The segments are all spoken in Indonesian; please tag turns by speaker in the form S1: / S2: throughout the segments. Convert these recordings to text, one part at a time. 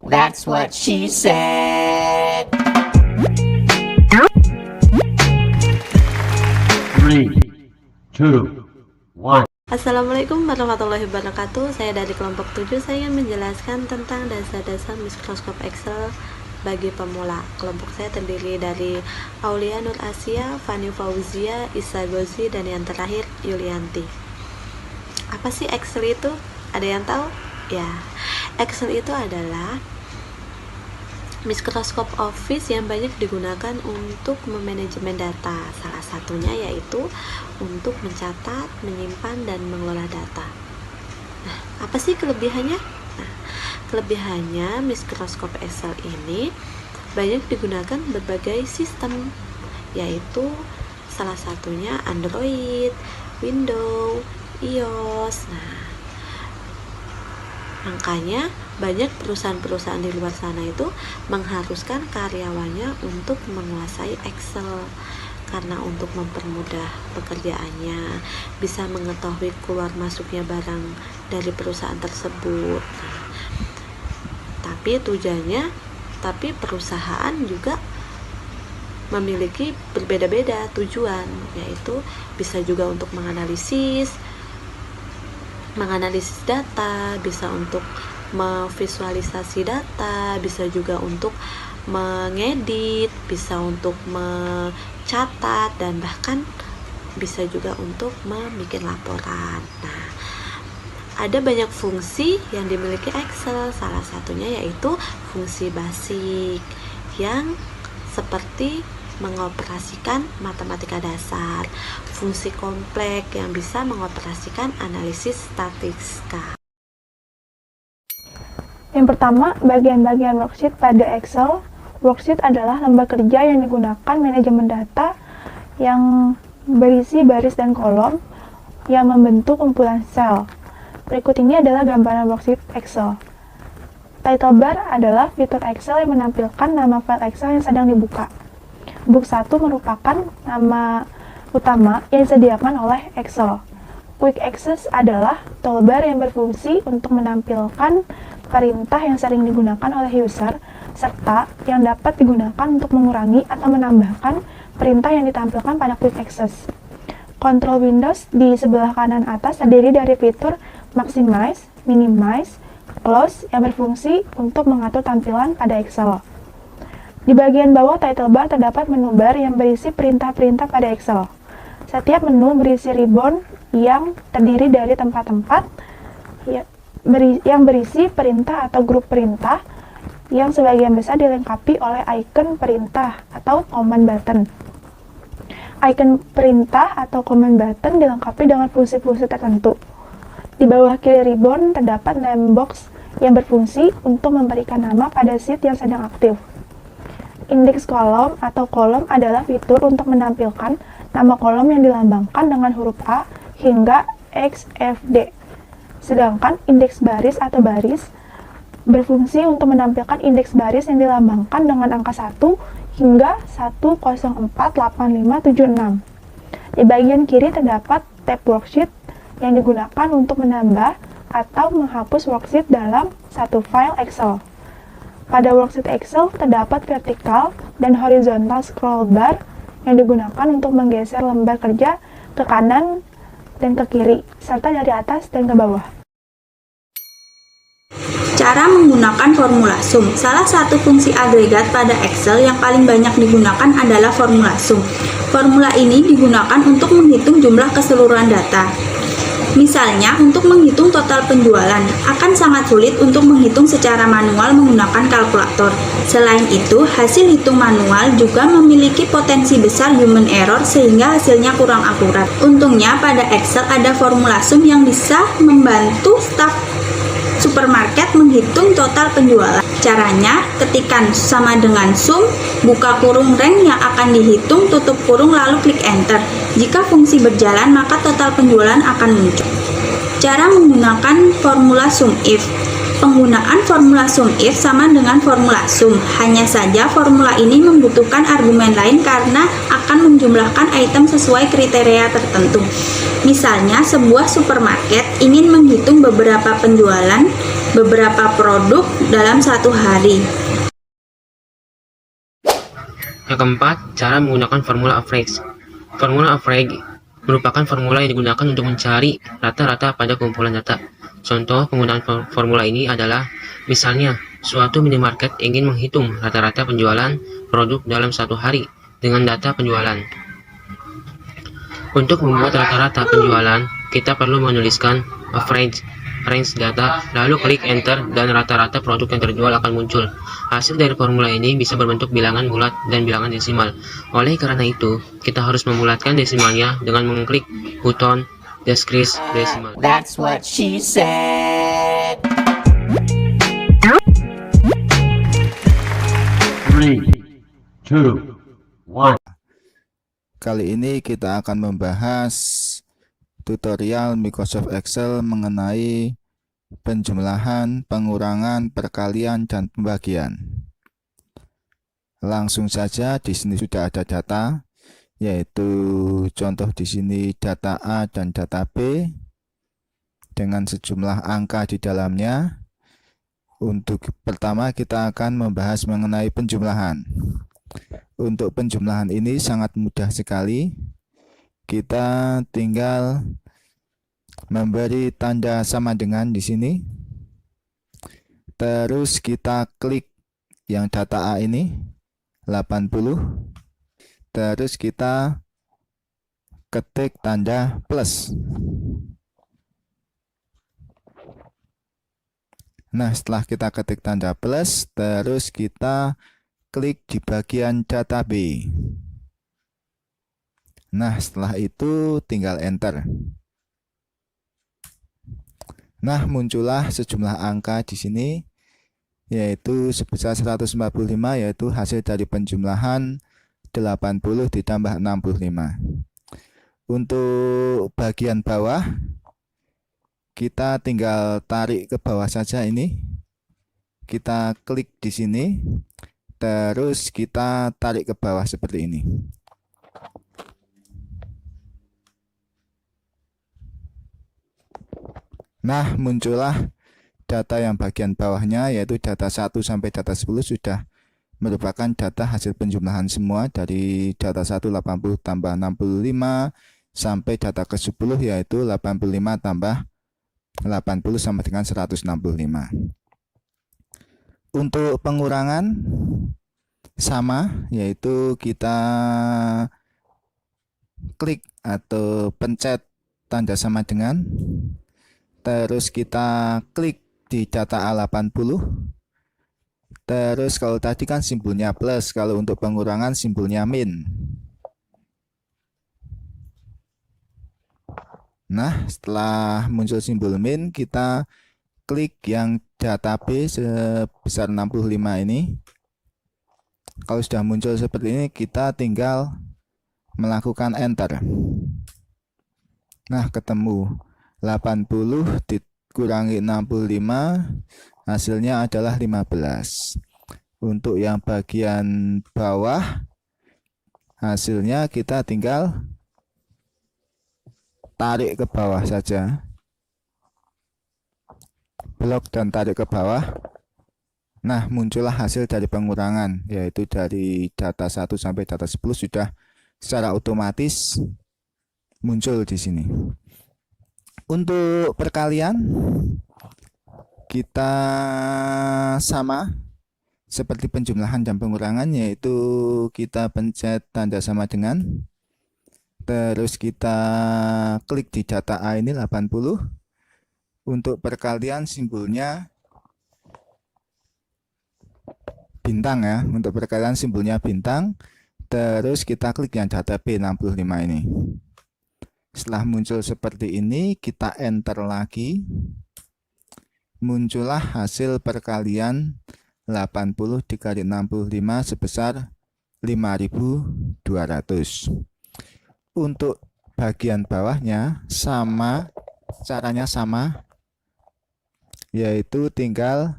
S1: That's what she said.
S2: 3, 2, 1.
S3: Assalamualaikum warahmatullahi wabarakatuh. Saya dari kelompok 7. Saya ingin menjelaskan tentang dasar-dasar mikroskop Excel bagi pemula. Kelompok saya terdiri dari Aulia Nur Asia, Fani Fauzia, Isa Gozi, dan yang terakhir Yulianti. Apa sih Excel itu? Ada yang tahu? Ya, Excel itu adalah mikroskop office yang banyak digunakan untuk memanajemen data. Salah satunya yaitu untuk mencatat, menyimpan, dan mengelola data. Nah, apa sih kelebihannya? Nah, kelebihannya mikroskop Excel ini banyak digunakan berbagai sistem, yaitu salah satunya Android, Windows, iOS. Nah, makanya banyak perusahaan-perusahaan di luar sana itu mengharuskan karyawannya untuk menguasai Excel, karena untuk mempermudah pekerjaannya, bisa mengetahui keluar masuknya barang dari perusahaan tersebut. Nah, tapi perusahaan juga memiliki berbeda-beda tujuan, yaitu bisa juga untuk menganalisis data, bisa untuk memvisualisasi data, bisa juga untuk mengedit, bisa untuk mencatat, dan bahkan bisa juga untuk membuat laporan. Nah, ada banyak fungsi yang dimiliki Excel, salah satunya yaitu fungsi basic yang seperti mengoperasikan matematika dasar, fungsi kompleks yang bisa mengoperasikan analisis statistika.
S4: Yang pertama, bagian-bagian worksheet pada Excel. Worksheet adalah lembar kerja yang digunakan manajemen data yang berisi baris dan kolom yang membentuk kumpulan sel. Berikut ini adalah gambaran worksheet Excel. Title bar adalah fitur Excel yang menampilkan nama file Excel yang sedang dibuka. Book 1 merupakan nama utama yang disediakan oleh Excel. Quick Access adalah toolbar yang berfungsi untuk menampilkan perintah yang sering digunakan oleh user, serta yang dapat digunakan untuk mengurangi atau menambahkan perintah yang ditampilkan pada Quick Access. Control Windows di sebelah kanan atas terdiri dari fitur Maximize, Minimize, Close yang berfungsi untuk mengatur tampilan pada Excel. Di bagian bawah title bar terdapat menu bar yang berisi perintah-perintah pada Excel. Setiap menu berisi ribbon yang terdiri dari tempat-tempat yang berisi perintah atau grup perintah yang sebagian besar dilengkapi oleh icon perintah atau command button. Icon perintah atau command button dilengkapi dengan fungsi-fungsi tertentu. Di bawah kiri ribbon terdapat name box yang berfungsi untuk memberikan nama pada sheet yang sedang aktif. Index kolom atau kolom adalah fitur untuk menampilkan nama kolom yang dilambangkan dengan huruf A hingga XFD. Sedangkan indeks baris atau baris berfungsi untuk menampilkan indeks baris yang dilambangkan dengan angka 1 hingga 1048576. Di bagian kiri terdapat tab worksheet yang digunakan untuk menambah atau menghapus worksheet dalam satu file Excel. Pada worksheet Excel terdapat vertikal dan horizontal scroll bar yang digunakan untuk menggeser lembar kerja ke kanan dan ke kiri, serta dari atas dan ke bawah.
S5: Cara menggunakan formula sum. Salah satu fungsi agregat pada Excel yang paling banyak digunakan adalah formula sum. Formula ini digunakan untuk menghitung jumlah keseluruhan data. Misalnya, untuk menghitung total penjualan, akan sangat sulit untuk menghitung secara manual menggunakan kalkulator. Selain itu, hasil hitung manual juga memiliki potensi besar human error sehingga hasilnya kurang akurat. Untungnya, pada Excel ada formula sum yang bisa membantu staf supermarket menghitung total penjualan. Caranya, ketikkan sama dengan sum, buka kurung rank yang akan dihitung, tutup kurung lalu klik enter. Jika fungsi berjalan, maka total penjualan akan muncul. Cara menggunakan formula sum if. Penggunaan formula sum if sama dengan formula sum, hanya saja formula ini membutuhkan argumen lain karena akan menjumlahkan item sesuai kriteria tertentu. Misalnya, sebuah supermarket ingin menghitung beberapa penjualan beberapa produk dalam satu hari.
S6: Yang keempat, cara menggunakan formula average. Formula average merupakan formula yang digunakan untuk mencari rata-rata pada kumpulan data. Contoh penggunaan formula ini adalah, misalnya, suatu minimarket ingin menghitung rata-rata penjualan produk dalam satu hari dengan data penjualan. Untuk membuat rata-rata penjualan, kita perlu menuliskan average range data, lalu klik enter dan rata-rata produk yang terjual akan muncul. Hasil dari formula ini bisa berbentuk bilangan bulat dan bilangan desimal. Oleh karena itu, kita harus membulatkan desimalnya dengan mengklik button decrease decimal.
S1: That's what she said.
S2: 3, 2, 1.
S7: Kali ini kita akan membahas tutorial Microsoft Excel mengenai penjumlahan, pengurangan, perkalian, dan pembagian. Langsung saja, di sini sudah ada data, yaitu contoh di sini data A dan data B dengan sejumlah angka di dalamnya. Untuk pertama kita akan membahas mengenai penjumlahan. Untuk penjumlahan ini sangat mudah sekali. Kita tinggal memberi tanda sama dengan di sini. Terus kita klik yang data A ini 80. Terus kita ketik tanda plus. Nah, setelah kita ketik tanda plus, terus kita klik di bagian data B. Nah, setelah itu tinggal enter. Nah, muncullah sejumlah angka di sini, yaitu sebesar 145, yaitu hasil dari penjumlahan 80 ditambah 65. Untuk bagian bawah, kita tinggal tarik ke bawah saja ini. Kita klik di sini, terus kita tarik ke bawah seperti ini. Nah, muncullah data yang bagian bawahnya, yaitu data 1 sampai data 10 sudah merupakan data hasil penjumlahan semua. Dari data 1 80 tambah 65 sampai data ke 10 yaitu 85 tambah 80 sama dengan 165. Untuk pengurangan sama, yaitu kita klik atau pencet tanda sama dengan, terus kita klik di data A80. Terus kalau tadi kan simbolnya plus, kalau untuk pengurangan simbolnya min. Nah, setelah muncul simbol min, kita klik yang data B sebesar 65 ini. Kalau sudah muncul seperti ini, kita tinggal melakukan enter. Nah, ketemu 80 dikurangi 65, hasilnya adalah 15. Untuk yang bagian bawah, hasilnya kita tinggal tarik ke bawah saja, blok dan tarik ke bawah. Nah, muncullah hasil dari pengurangan, yaitu dari data 1 sampai data 10 sudah secara otomatis muncul di sini. Untuk perkalian kita sama seperti penjumlahan dan pengurangan, yaitu kita pencet tanda sama dengan, terus kita klik di data A ini 80. Untuk perkalian simbolnya bintang ya. Untuk perkalian simbolnya bintang. Terus kita klik yang data B 65 ini. Setelah muncul seperti ini, kita enter lagi. Muncullah hasil perkalian 80 dikali 65 sebesar 5.200. Untuk bagian bawahnya sama, caranya sama, yaitu tinggal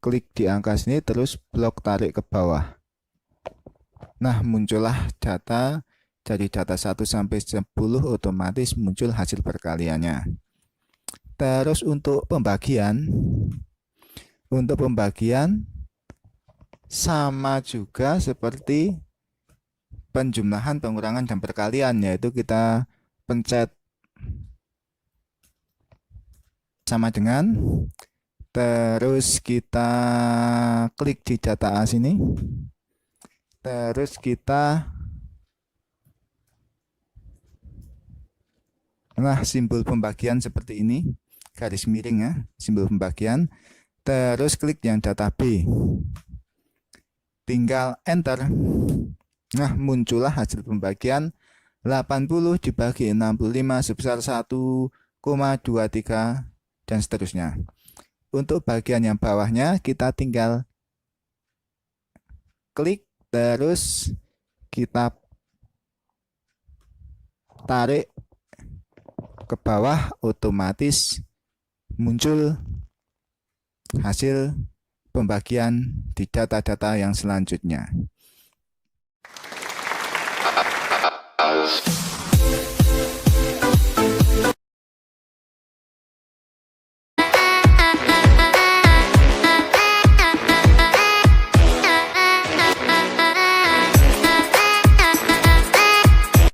S7: klik di angka sini terus blok tarik ke bawah. Nah, muncullah data dari data 1 sampai 10, otomatis muncul hasil perkaliannya. Terus untuk pembagian sama juga seperti penjumlahan, pengurangan, dan perkalian, yaitu kita pencet sama dengan, terus kita klik di data A sini, terus kita simbol pembagian seperti ini, garis miring ya, simbol pembagian, terus klik yang data B, tinggal enter. Muncullah hasil pembagian 80 dibagi 65 sebesar 1,23 dan seterusnya. Untuk bagian yang bawahnya kita tinggal klik, terus kita tarik ke bawah, otomatis muncul hasil pembagian di data-data yang selanjutnya.